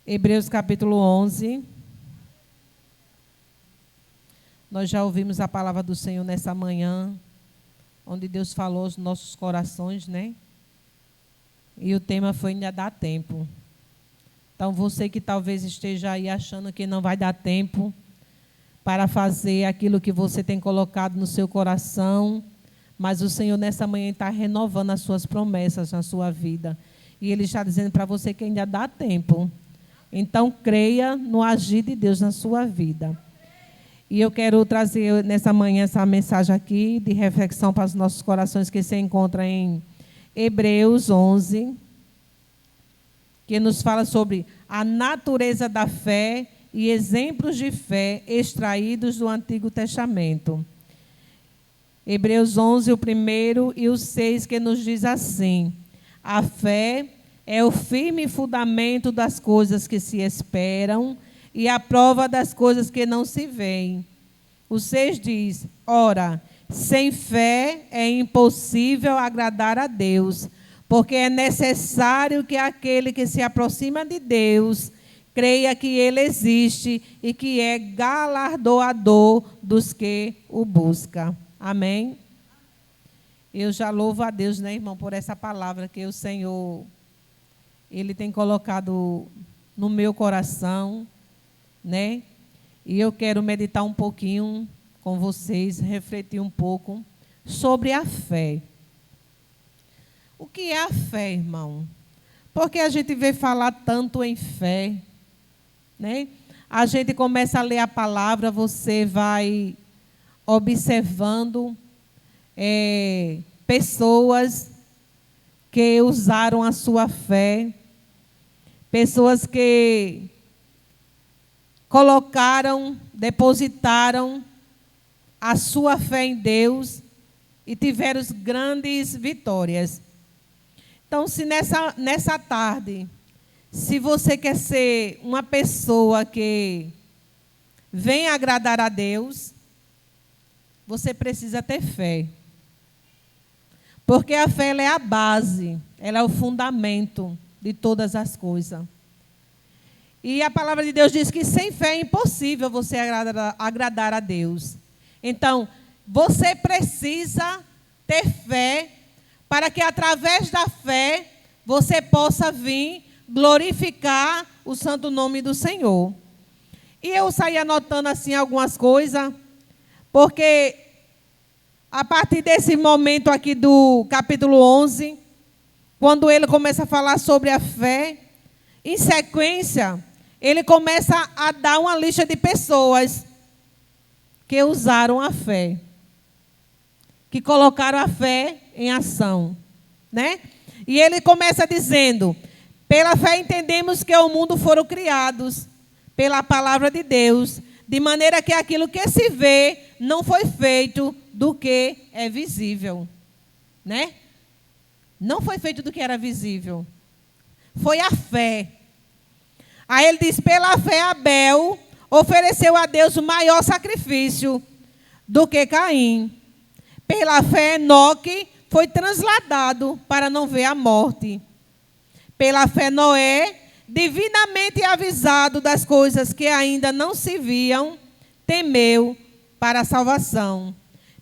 Hebreus capítulo 11. Nós já ouvimos a palavra do Senhor nessa manhã, onde Deus falou aos nossos corações, né? E o tema foi ainda dá tempo. Então, você que talvez esteja aí achando que não vai dar tempo para fazer aquilo que você tem colocado no seu coração, mas o Senhor nessa manhã está renovando as suas promessas na sua vida. E Ele está dizendo para você que ainda dá tempo. Então, creia no agir de Deus na sua vida. E eu quero trazer nessa manhã essa mensagem aqui de reflexão para os nossos corações, que se encontra em Hebreus 11, que nos fala sobre a natureza da fé e exemplos de fé extraídos do Antigo Testamento. Hebreus 11, o 1 e o 6, que nos diz assim: a fé é o firme fundamento das coisas que se esperam e a prova das coisas que não se veem. O 6 diz: ora, sem fé é impossível agradar a Deus, porque é necessário que aquele que se aproxima de Deus creia que Ele existe e que é galardoador dos que o buscam. Amém? Eu já louvo a Deus, né, irmão, por essa palavra que o Senhor, Ele tem colocado no meu coração, né? E eu quero meditar um pouquinho com vocês, refletir um pouco sobre a fé. O que é a fé, irmão? Porque a gente vê falar tanto em fé, né? A gente começa a ler a palavra, você vai observando pessoas que usaram a sua fé, pessoas que colocaram, depositaram a sua fé em Deus e tiveram grandes vitórias. Então, se nessa tarde, se você quer ser uma pessoa que vem agradar a Deus, você precisa ter fé. Porque a fé ela é a base, ela é o fundamento de todas as coisas. E a palavra de Deus diz que sem fé é impossível você agradar a Deus. Então, você precisa ter fé para que através da fé você possa vir glorificar o santo nome do Senhor. E eu saí anotando assim algumas coisas, porque a partir desse momento aqui do capítulo 11, quando ele começa a falar sobre a fé, em sequência, ele começa a dar uma lista de pessoas que usaram a fé, que colocaram a fé em ação, né? E ele começa dizendo: pela fé entendemos que o mundo foram criados pela palavra de Deus, de maneira que aquilo que se vê não foi feito do que é visível, né? Não foi feito do que era visível. Foi a fé. Aí ele diz: pela fé Abel ofereceu a Deus o maior sacrifício do que Caim. Pela fé Enoque foi transladado para não ver a morte. Pela fé Noé, divinamente avisado das coisas que ainda não se viam, temeu para a salvação.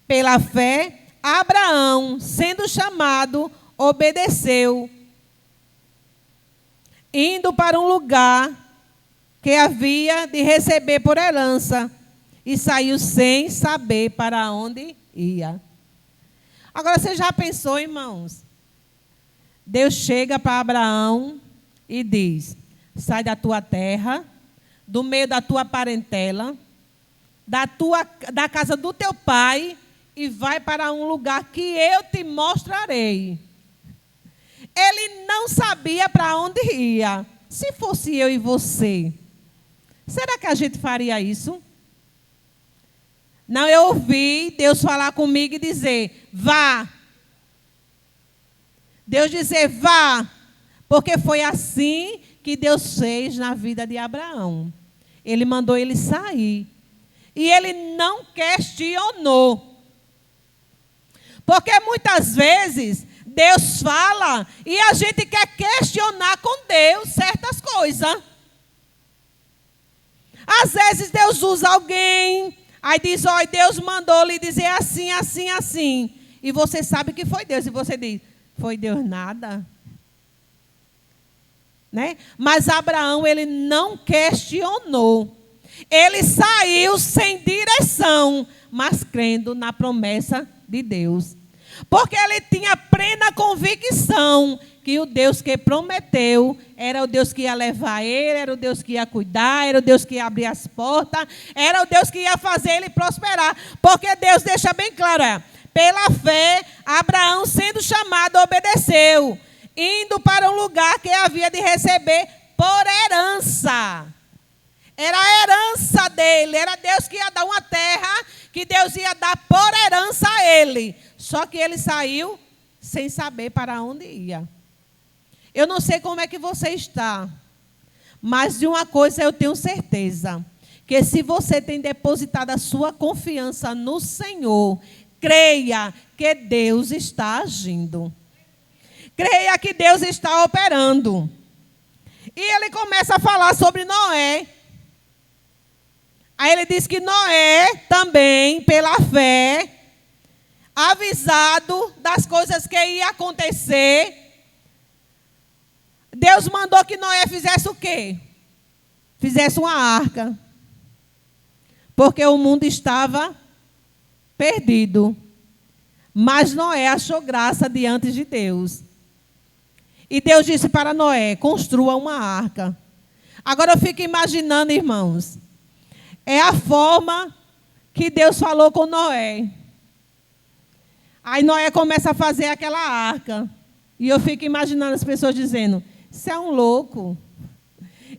Pela fé, Abraão, sendo chamado, obedeceu, indo para um lugar que havia de receber por herança, e saiu sem saber para onde ia. Agora, você já pensou, irmãos? Deus chega para Abraão e diz: sai da tua terra, do meio da tua parentela, da casa do teu pai, e vai para um lugar que eu te mostrarei. Ele não sabia para onde ia. Se fosse eu e você, será que a gente faria isso? Não, eu ouvi Deus falar comigo e dizer: vá. Deus dizer: vá. Porque foi assim que Deus fez na vida de Abraão. Ele mandou ele sair. E ele não questionou. Porque muitas vezes Deus fala e a gente quer questionar com Deus certas coisas. Às vezes Deus usa alguém, aí diz, olha, Deus mandou lhe dizer assim, assim, assim. E você sabe que foi Deus. E você diz, foi Deus nada. Né? Mas Abraão, ele não questionou. Ele saiu sem direção, mas crendo na promessa de Deus. Porque ele tinha plena convicção que o Deus que prometeu era o Deus que ia levar ele, era o Deus que ia cuidar, era o Deus que ia abrir as portas, era o Deus que ia fazer ele prosperar. Porque Deus deixa bem claro, pela fé, Abraão, sendo chamado, obedeceu, indo para um lugar que havia de receber por herança. Era a herança dele, era Deus que ia dar uma terra, que Deus ia dar por herança a ele. Só que ele saiu sem saber para onde ia. Eu não sei como é que você está, mas de uma coisa eu tenho certeza, que se você tem depositado a sua confiança no Senhor, creia que Deus está agindo. Creia que Deus está operando. E ele começa a falar sobre Noé. Aí ele diz que Noé também, pela fé, avisado das coisas que ia acontecer, Deus mandou que Noé fizesse o quê? Fizesse uma arca. Porque o mundo estava perdido. Mas Noé achou graça diante de Deus. E Deus disse para Noé, construa uma arca. Agora eu fico imaginando, irmãos, é a forma que Deus falou com Noé. Aí Noé começa a fazer aquela arca. E eu fico imaginando as pessoas dizendo, isso é um louco.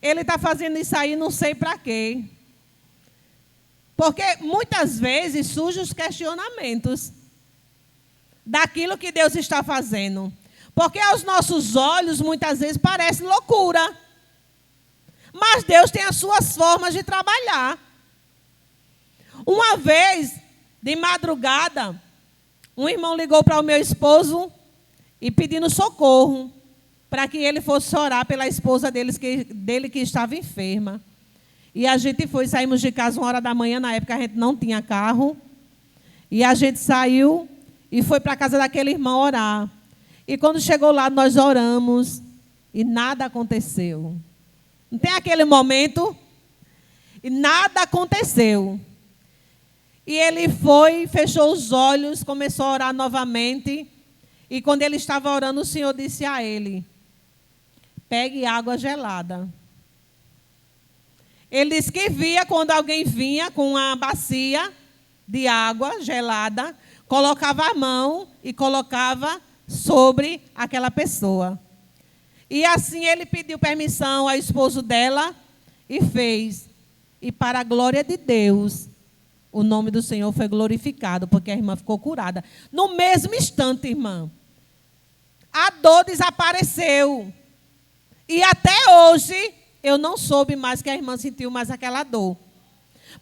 Ele está fazendo isso aí não sei para quê. Porque muitas vezes surgem os questionamentos daquilo que Deus está fazendo. Porque aos nossos olhos, muitas vezes, parece loucura. Mas Deus tem as suas formas de trabalhar. Uma vez, de madrugada, um irmão ligou para o meu esposo e pedindo socorro para que ele fosse orar pela esposa dele que estava enferma. E a gente foi, saímos de casa 1h da manhã, na época a gente não tinha carro. E a gente saiu e foi para a casa daquele irmão orar. E quando chegou lá, nós oramos e nada aconteceu. Não tem aquele momento? E nada aconteceu. E ele foi, fechou os olhos, começou a orar novamente. E quando ele estava orando, o Senhor disse a ele, pegue água gelada. Ele disse que via quando alguém vinha com uma bacia de água gelada, colocava a mão e colocava sobre aquela pessoa. E assim ele pediu permissão ao esposo dela e fez. E para a glória de Deus, o nome do Senhor foi glorificado, porque a irmã ficou curada. No mesmo instante, irmã, a dor desapareceu. E até hoje, eu não soube mais que a irmã sentiu mais aquela dor.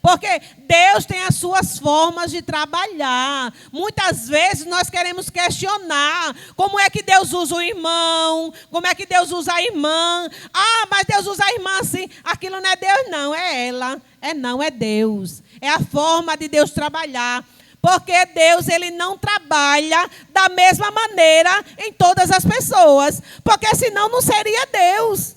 Porque Deus tem as suas formas de trabalhar. Muitas vezes nós queremos questionar como é que Deus usa o irmão, como é que Deus usa a irmã. Ah, mas Deus usa a irmã assim. Aquilo não é Deus, não, é ela. Não, é Deus. É a forma de Deus trabalhar. Porque Deus, ele não trabalha da mesma maneira em todas as pessoas. Porque senão não seria Deus.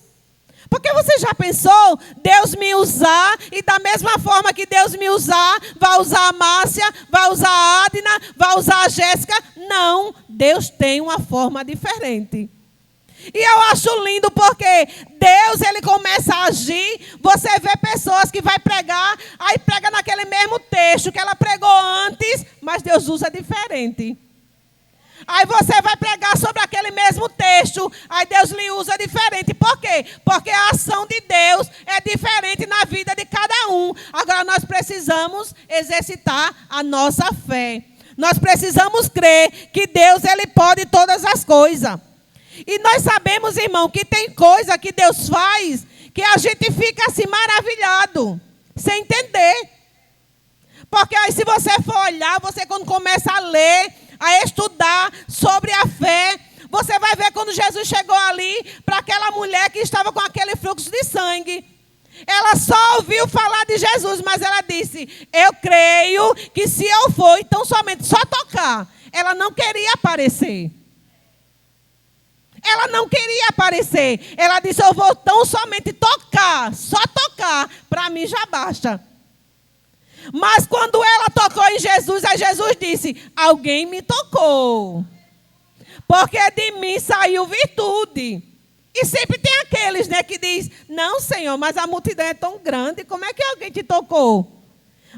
Porque você já pensou Deus me usar e da mesma forma que Deus me usar, vai usar a Márcia, vai usar a Adna, vai usar a Jéssica? Não, Deus tem uma forma diferente. E eu acho lindo porque Deus, ele começa a agir, você vê pessoas que vai pregar, aí prega naquele mesmo texto que ela pregou antes, mas Deus usa diferente. Aí você vai pregar sobre aquele mesmo texto, aí Deus lhe usa diferente. Por quê? Porque a ação de Deus é diferente na vida de cada um. Agora nós precisamos exercitar a nossa fé. Nós precisamos crer que Deus, ele pode todas as coisas. E nós sabemos, irmão, que tem coisa que Deus faz que a gente fica assim maravilhado, sem entender. Porque aí se você for olhar, você quando começa a ler, a estudar sobre a fé, você vai ver quando Jesus chegou ali para aquela mulher que estava com aquele fluxo de sangue. Ela só ouviu falar de Jesus, mas ela disse: eu creio que se eu for, então somente só tocar. Ela não queria aparecer. Ela não queria aparecer. Ela disse: eu vou tão somente tocar, só tocar, para mim já basta. Mas quando ela tocou em Jesus, aí Jesus disse: alguém me tocou, porque de mim saiu virtude. E sempre tem aqueles, né, que diz: não, Senhor, mas a multidão é tão grande, como é que alguém te tocou?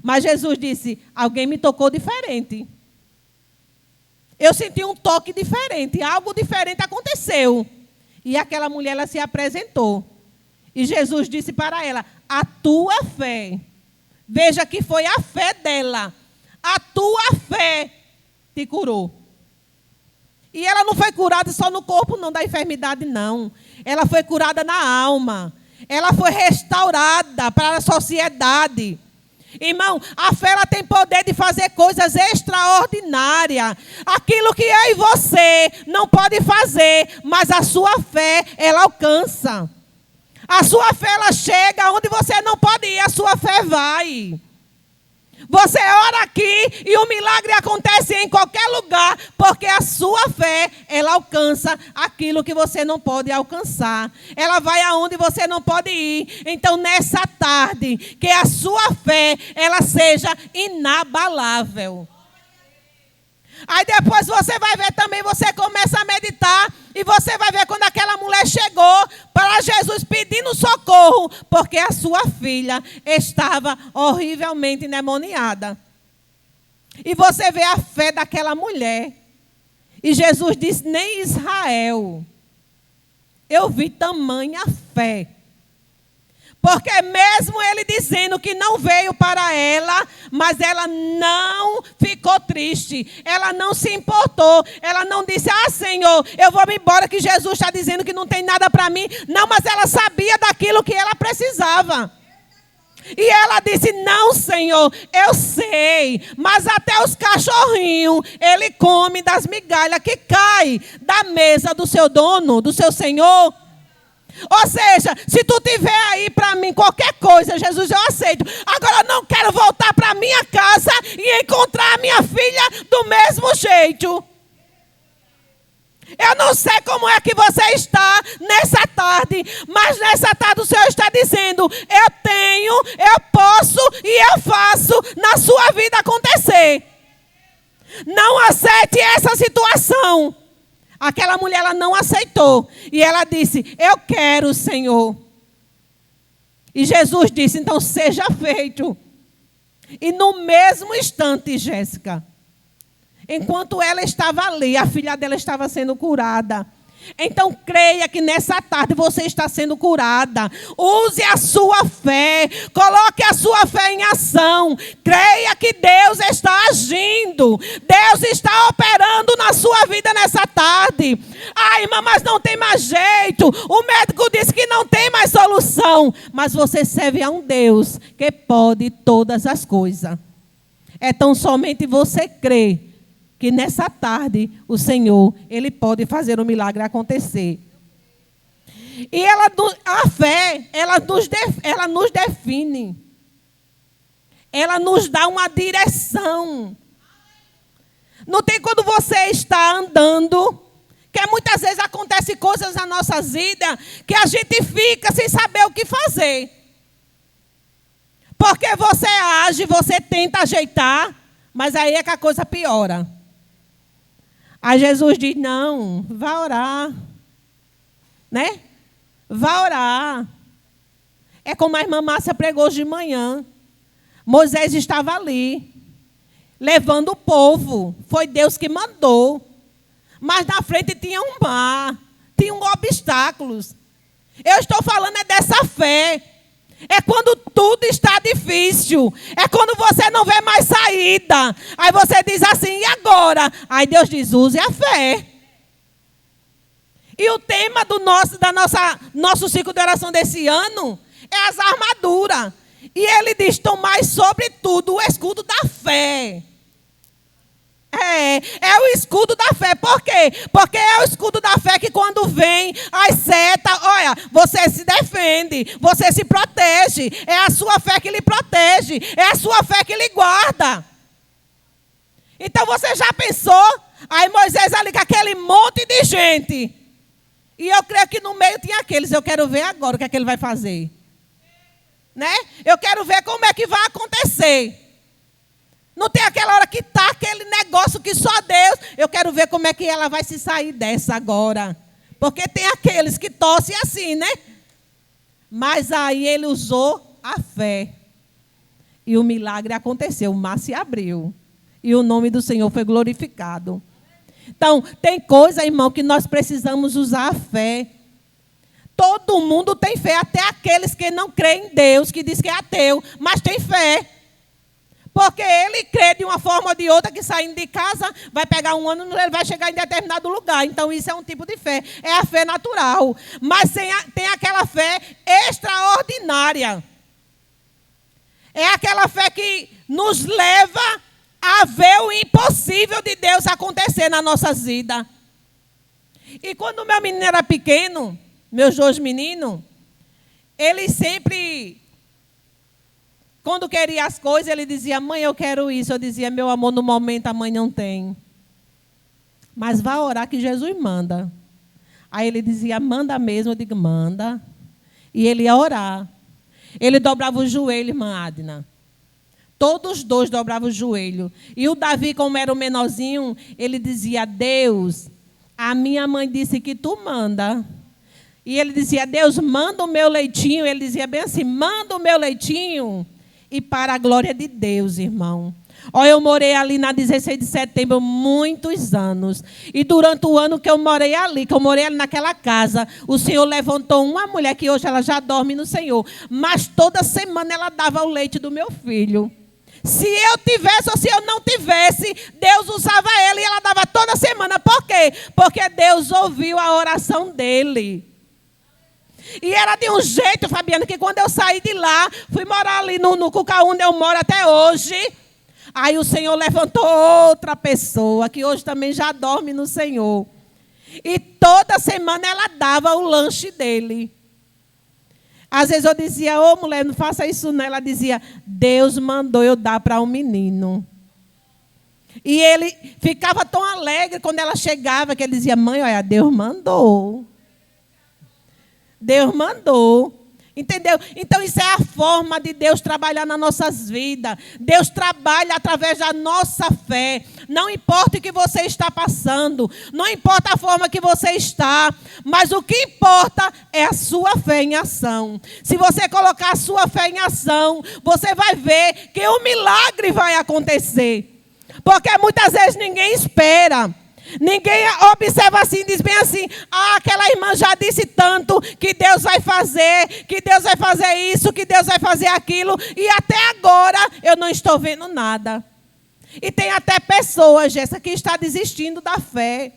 Mas Jesus disse: alguém me tocou diferente. Eu senti um toque diferente, algo diferente aconteceu. E aquela mulher, ela se apresentou. E Jesus disse para ela: a tua fé, veja que foi a fé dela, a tua fé te curou. E ela não foi curada só no corpo, não, da enfermidade, não. Ela foi curada na alma. Ela foi restaurada para a sociedade. Irmão, a fé, ela tem poder de fazer coisas extraordinárias. Aquilo que eu e você não pode fazer, mas a sua fé, ela alcança. A sua fé, ela chega onde você não pode ir, a sua fé vai. Você ora aqui e o milagre acontece em qualquer lugar, porque a sua fé, ela alcança aquilo que você não pode alcançar. Ela vai aonde você não pode ir. Então, nessa tarde, que a sua fé, ela seja inabalável. Aí depois você vai ver também, você começa a meditar e você vai ver quando aquela mulher chegou para Jesus pedindo socorro, porque a sua filha estava horrivelmente endemoniada. E você vê a fé daquela mulher. E Jesus disse: nem Israel eu vi tamanha fé. Porque mesmo ele dizendo que não veio para ela, mas ela não ficou triste. Ela não se importou. Ela não disse: ah, Senhor, eu vou me embora que Jesus está dizendo que não tem nada para mim. Não, mas ela sabia daquilo que ela precisava. E ela disse: não, Senhor, eu sei, mas até os cachorrinhos, ele come das migalhas que caem da mesa do seu dono, do seu Senhor. Ou seja, se tu tiver aí para mim qualquer coisa, Jesus, eu aceito. Agora eu não quero voltar para minha casa e encontrar a minha filha do mesmo jeito. Eu não sei como é que você está nessa tarde, mas nessa tarde o Senhor está dizendo: eu tenho, eu posso e eu faço na sua vida acontecer. Não aceite essa situação. Aquela mulher, ela não aceitou. E ela disse: eu quero, Senhor. E Jesus disse: então seja feito. E no mesmo instante, Jéssica, enquanto ela estava ali, a filha dela estava sendo curada. Então creia que nessa tarde você está sendo curada. Use a sua fé. Coloque a sua fé em ação. Creia que Deus está agindo. Deus está operando na sua vida nessa tarde. Ah, irmã, mas não tem mais jeito. O médico disse que não tem mais solução. Mas você serve a um Deus que pode todas as coisas. É tão somente você crer que nessa tarde o Senhor, Ele pode fazer o milagre acontecer. E a fé, ela nos define. Ela nos dá uma direção. Não tem quando você está andando, que muitas vezes acontecem coisas na nossa vida, que a gente fica sem saber o que fazer. Porque você age, você tenta ajeitar, mas aí é que a coisa piora. Aí Jesus diz: não, vá orar. Né? Vá orar. É como a irmã Márcia pregou hoje de manhã. Moisés estava ali, levando o povo. Foi Deus que mandou. Mas na frente tinha um mar, tinha obstáculos. Eu estou falando é dessa fé. É quando tudo está difícil. É quando você não vê mais saída. Aí você diz assim: e agora? Aí Deus diz: use a fé. E o tema do nosso ciclo de oração desse ano é as armaduras. E ele diz: tomai sobretudo o escudo da fé. É o escudo da fé. Por quê? Porque é o escudo da fé que quando vem as setas, olha, você se defende. defende, você se protege. É a sua fé que lhe protege, é a sua fé que lhe guarda. Então você já pensou? Aí Moisés ali com aquele monte de gente. E eu creio que no meio tinha aqueles. Eu quero ver agora o que é que ele vai fazer. Né? Eu quero ver como é que vai acontecer. Não tem aquela hora que está aquele negócio que só Deus. Eu quero ver como é que ela vai se sair dessa agora. Porque tem aqueles que torcem assim, né? Mas aí ele usou a fé. E o milagre aconteceu. O mar se abriu. E o nome do Senhor foi glorificado. Então, tem coisa, irmão, que nós precisamos usar a fé. Todo mundo tem fé, até aqueles que não creem em Deus, que diz que é ateu, mas tem fé. Porque ele crê de uma forma ou de outra que saindo de casa, vai pegar um ano, ele vai chegar em determinado lugar. Então, isso é um tipo de fé. É a fé natural. Mas tem aquela fé extraordinária. É aquela fé que nos leva a ver o impossível de Deus acontecer nas nossas vidas. E quando meu menino era pequeno, meus dois meninos, ele sempre... Quando queria as coisas, ele dizia, mãe, eu quero isso. Eu dizia, meu amor, no momento a mãe não tem. Mas vá orar que Jesus manda. Aí ele dizia, manda mesmo. Eu digo, manda. E ele ia orar. Ele dobrava o joelho, irmã Adna. Todos os dois dobravam o joelho. E o Davi, como era o menorzinho, ele dizia, Deus, a minha mãe disse que tu manda. E ele dizia, Deus, manda o meu leitinho. Ele dizia bem assim, manda o meu leitinho. E para a glória de Deus, irmão. Olha, eu morei ali na 16 de setembro muitos anos. E durante o ano que eu morei ali naquela casa, o Senhor levantou uma mulher que hoje ela já dorme no Senhor. Mas toda semana ela dava o leite do meu filho. Se eu tivesse ou se eu não tivesse, Deus usava ela e ela dava toda semana. Por quê? Porque Deus ouviu a oração dele. E era de um jeito, Fabiana, que quando eu saí de lá, fui morar ali no Cucaú, onde eu moro até hoje. Aí o Senhor levantou outra pessoa, que hoje também já dorme no Senhor. E toda semana ela dava o lanche dele. Às vezes eu dizia, ô mulher, não faça isso não. Ela dizia, Deus mandou eu dar para um menino. E ele ficava tão alegre quando ela chegava, que ele dizia, mãe, olha, Deus mandou. Deus mandou. Entendeu? Então isso é a forma de Deus trabalhar nas nossas vidas. Deus trabalha através da nossa fé. Não importa o que você está passando, não importa a forma que você está, mas o que importa é a sua fé em ação. Se você colocar a sua fé em ação, você vai ver que o milagre vai acontecer. Porque muitas vezes ninguém espera. Ninguém observa assim, diz bem assim, aquela irmã já disse tanto que Deus vai fazer isso, que Deus vai fazer aquilo, e até agora eu não estou vendo nada. E tem até pessoas, Jéssica, que está desistindo da fé.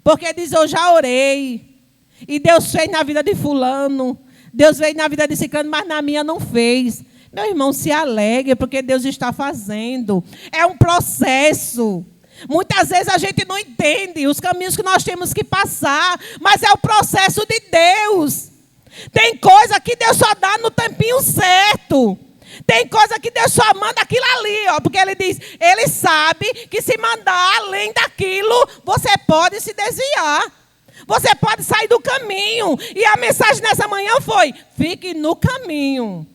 Porque diz, eu já orei, e Deus fez na vida de fulano, Deus fez na vida de ciclano, mas na minha não fez. Meu irmão, se alegre, porque Deus está fazendo. É um processo. Muitas vezes a gente não entende os caminhos que nós temos que passar, mas é o processo de Deus. Tem coisa que Deus só dá no tempinho certo. Tem coisa que Deus só manda aquilo ali, ó, porque Ele diz, Ele sabe que se mandar além daquilo, você pode se desviar. Você pode sair do caminho. E a mensagem nessa manhã foi, fique no caminho.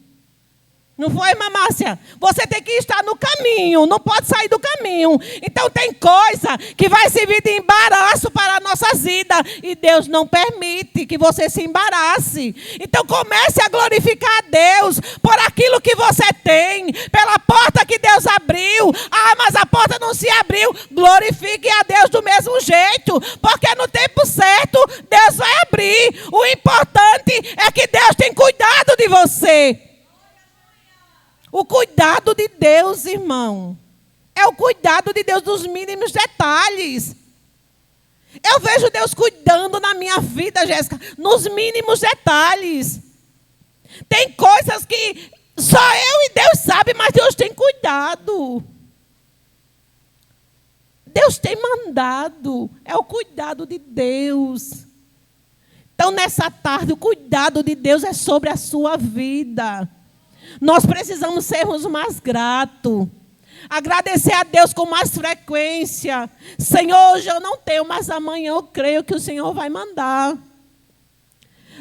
Não foi, Mamácia? Você tem que estar no caminho, não pode sair do caminho. Então tem coisa que vai servir de embaraço para a nossa vida. E Deus não permite que você se embarace. Então comece a glorificar a Deus por aquilo que você tem. Pela porta que Deus abriu. Mas a porta não se abriu. Glorifique a Deus do mesmo jeito. Porque no tempo certo, Deus vai abrir. O importante é que Deus tem cuidado de você. O cuidado de Deus, irmão, é o cuidado de Deus dos mínimos detalhes. Eu vejo Deus cuidando na minha vida, Jéssica, nos mínimos detalhes. Tem coisas que só eu e Deus sabem, mas Deus tem cuidado. Deus tem mandado, é o cuidado de Deus. Então, nessa tarde, o cuidado de Deus é sobre a sua vida. Nós precisamos sermos mais gratos. Agradecer a Deus com mais frequência. Senhor, hoje eu não tenho, mas amanhã eu creio que o Senhor vai mandar.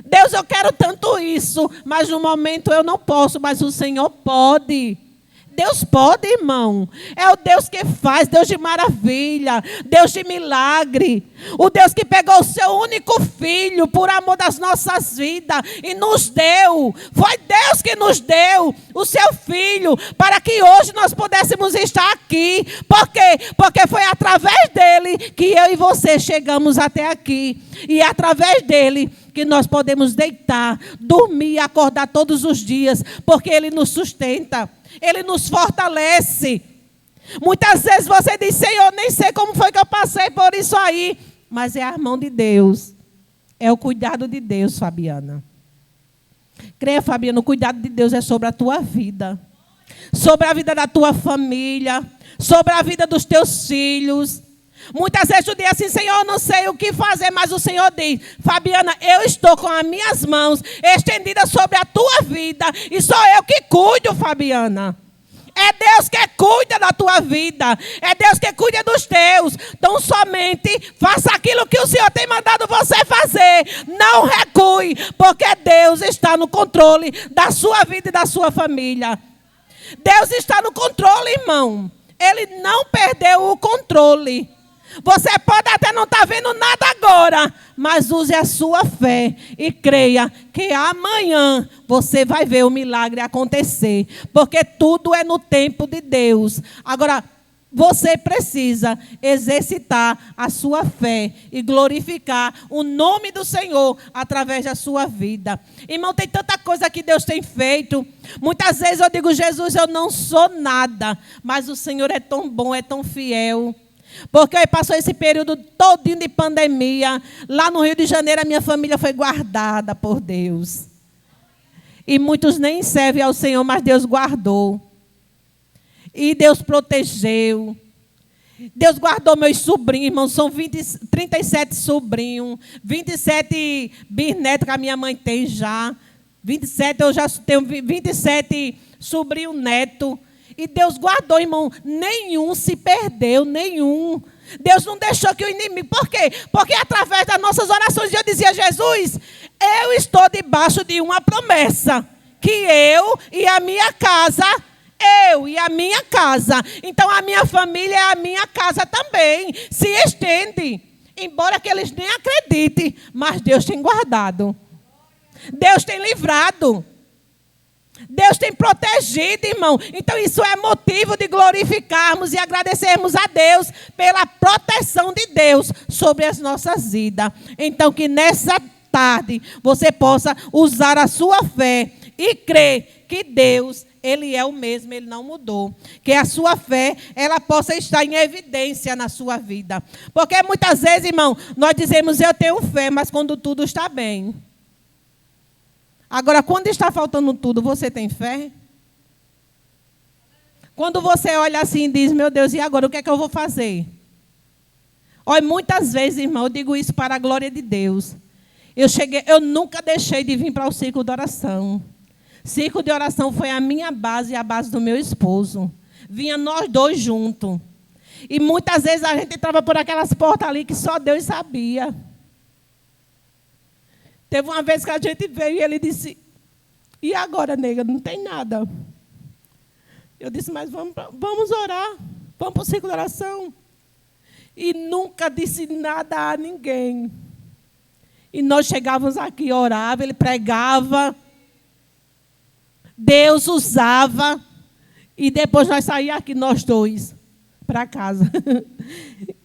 Deus, eu quero tanto isso, mas no momento eu não posso, mas o Senhor pode. Deus pode, irmão. É o Deus que faz, Deus de maravilha, Deus de milagre. O Deus que pegou o seu único filho por amor das nossas vidas e nos deu. Foi Deus que nos deu o seu filho para que hoje nós pudéssemos estar aqui. Por quê? Porque foi através dele que eu e você chegamos até aqui. E é através dele que nós podemos deitar, dormir e acordar todos os dias, porque ele nos sustenta. Ele nos fortalece. Muitas vezes você diz, Senhor, nem sei como foi que eu passei por isso aí. Mas é a mão de Deus. É o cuidado de Deus, Fabiana. Creia, Fabiana, o cuidado de Deus é sobre a tua vida. Sobre a vida da tua família. Sobre a vida dos teus filhos. Muitas vezes tu diz assim, Senhor, eu não sei o que fazer, mas o Senhor diz, Fabiana, eu estou com as minhas mãos estendidas sobre a tua vida e sou eu que cuido, Fabiana. É Deus que cuida da tua vida, é Deus que cuida dos teus. Então somente faça aquilo que o Senhor tem mandado você fazer. Não recue, porque Deus está no controle da sua vida e da sua família. Deus está no controle, irmão. Ele não perdeu o controle. Você pode até não estar vendo nada agora, mas use a sua fé e creia que amanhã você vai ver o milagre acontecer. Porque tudo é no tempo de Deus. Agora, você precisa exercitar a sua fé e glorificar o nome do Senhor através da sua vida. Irmão, tem tanta coisa que Deus tem feito. Muitas vezes eu digo, Jesus, eu não sou nada, mas o Senhor é tão bom, é tão fiel. Porque passou esse período todinho de pandemia. Lá no Rio de Janeiro, a minha família foi guardada por Deus. E muitos nem servem ao Senhor, mas Deus guardou. E Deus protegeu. Deus guardou meus sobrinhos, irmãos. São 37 sobrinhos. 27 bisnetos que a minha mãe tem já. 27, eu já tenho 27 sobrinhos netos. E Deus guardou, irmão. Nenhum se perdeu, nenhum. Deus não deixou que o inimigo... Por quê? Porque através das nossas orações eu dizia, Jesus, eu estou debaixo de uma promessa. Que eu e a minha casa... Então a minha família é a minha casa também. Se estende. Embora que eles nem acreditem. Mas Deus tem guardado. Deus tem livrado. Deus tem protegido, irmão. Então isso é motivo de glorificarmos e agradecermos a Deus pela proteção de Deus sobre as nossas vidas. Então que nessa tarde você possa usar a sua fé e crer que Deus, Ele é o mesmo, Ele não mudou. Que a sua fé, ela possa estar em evidência na sua vida. Porque muitas vezes, irmão, nós dizemos eu tenho fé, mas quando tudo está bem. Agora, quando está faltando tudo, você tem fé? Quando você olha assim e diz, meu Deus, e agora, o que é que eu vou fazer? Olha, muitas vezes, irmão, eu digo isso para a glória de Deus. Eu nunca deixei de vir para o círculo de oração. Círculo de oração foi a minha base e a base do meu esposo. Vinha nós dois juntos. E muitas vezes a gente entrava por aquelas portas ali que só Deus sabia. Teve uma vez que a gente veio e ele disse, e agora, nega, não tem nada. Eu disse, mas vamos orar, vamos para o círculo de oração. E nunca disse nada a ninguém. E nós chegávamos aqui, orava, ele pregava. Deus usava. E depois nós saíamos aqui, nós dois, para casa.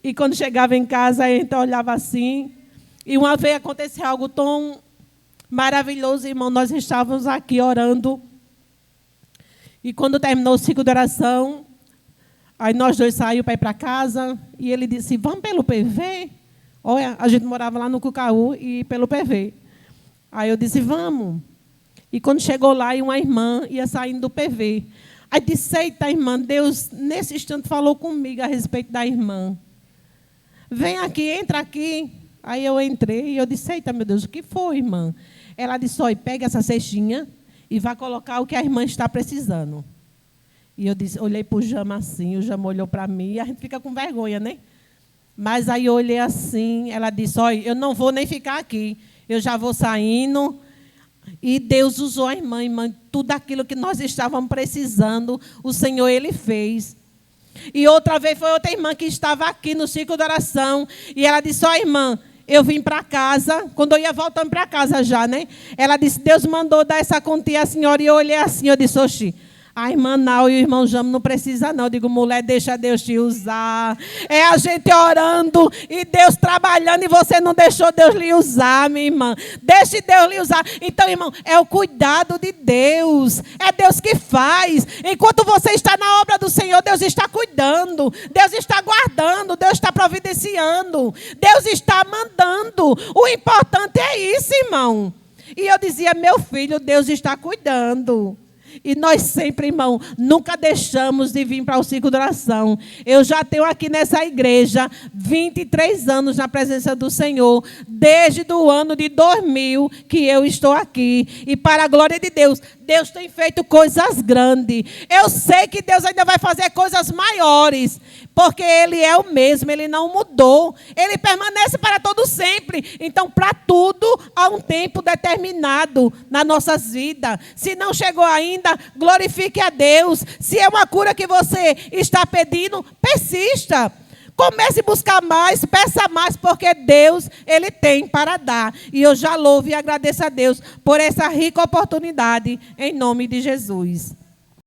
E quando chegava em casa, a gente olhava assim. E uma vez aconteceu algo tão maravilhoso, irmão. Nós estávamos aqui orando. E quando terminou o ciclo de oração, aí nós dois saímos para ir para casa. E ele disse, vamos pelo PV? Olha, a gente morava lá no Cucaú e pelo PV. Aí eu disse, vamos. E quando chegou lá, uma irmã ia saindo do PV. Aí disse, eita, irmã, Deus nesse instante falou comigo a respeito da irmã. Vem aqui, entra aqui. Aí eu entrei e eu disse, eita, meu Deus, o que foi, irmã? Ela disse, olha, pega essa cestinha e vai colocar o que a irmã está precisando. E eu disse, olhei para o Jama assim, o Jama olhou para mim, e a gente fica com vergonha, né? Mas aí eu olhei assim, ela disse, olha, eu não vou nem ficar aqui, eu já vou saindo. E Deus usou a irmã, tudo aquilo que nós estávamos precisando, o Senhor, Ele fez. E outra vez foi outra irmã que estava aqui no ciclo de oração, e ela disse, ó irmã, eu vim para casa, quando eu ia voltando para casa já, né? Ela disse, Deus mandou dar essa quantia à senhora, e eu olhei assim, eu disse, oxi, a irmã Nau e o irmão Jamo não precisa não. Eu digo, mulher, deixa Deus te usar. É a gente orando e Deus trabalhando e você não deixou Deus lhe usar, minha irmã. Deixe Deus lhe usar. Então, irmão, é o cuidado de Deus. É Deus que faz. Enquanto você está na obra do Senhor, Deus está cuidando. Deus está guardando. Deus está providenciando. Deus está mandando. O importante é isso, irmão. E eu dizia, meu filho, Deus está cuidando. E nós sempre, irmão, nunca deixamos de vir para o ciclo de oração. Eu já tenho aqui nessa igreja 23 anos na presença do Senhor, desde o ano de 2000 que eu estou aqui. E para a glória de Deus, Deus tem feito coisas grandes. Eu sei que Deus ainda vai fazer coisas maiores, porque Ele é o mesmo, Ele não mudou. Ele permanece para todo sempre. Então, para tudo, há um tempo determinado nas nossas vidas. Se não chegou ainda, glorifique a Deus. Se é uma cura que você está pedindo, persista. Comece a buscar mais, peça mais, porque Deus, Ele tem para dar. E eu já louvo e agradeço a Deus por essa rica oportunidade, em nome de Jesus.